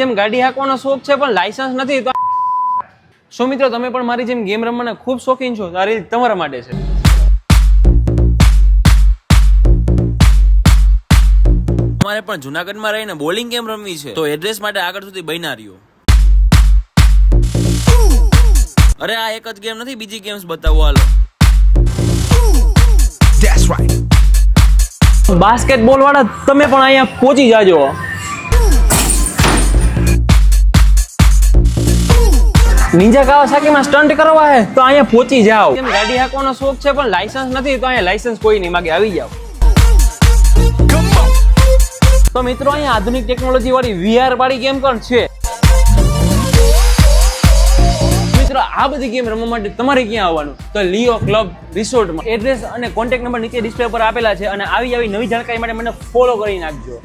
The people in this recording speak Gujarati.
જેમ ગાડી હાંકવાનો શોખ છે પણ લાયસન્સ નથી તો શું મિત્રો તમે પણ મારી જેમ ગેમ રમવાના ખૂબ શોખીન છો તો આ રીલ તમારા માટે છે। તમારે પણ જુનાગઢમાં રહીને બોલિંગ ગેમ રમવી છે તો એડ્રેસ માટે આગળ સુધી બન્યા રહ્યો। અરે આ એક જ ગેમ નથી, બીજી ગેમ્સ બતાવો હાલો। બાસ્કેટબોલ વાળા તમે પણ અહીંયા પહોંચી જાજો। નિંજા કાવાસાકીમાં સ્ટન્ટ કરવા હે તો અહીંયા પહોંચી જાઓ। કેમ ગાડી હાંકવાનો શોખ છે પણ લાયસન્સ નથી તો અહીંયા લાયસન્સ કોઈ નહીં માગે, આવી જાઓ। તો મિત્રો અહીંયા આધુનિક ટેકનોલોજી વાળી VR વાળી ગેમ પણ છે। મિત્રો આ બધી ગેમ રમવા માટે તમારે ક્યાં આવવાનું તો લિયો ક્લબ રિસોર્ટમાં। એડ્રેસ અને કોન્ટેક્ટ નંબર નીચે ડિસ્પ્લે પર આપેલા છે અને આવી નવી જાણકારી માટે મને ફોલો કરી નાખજો।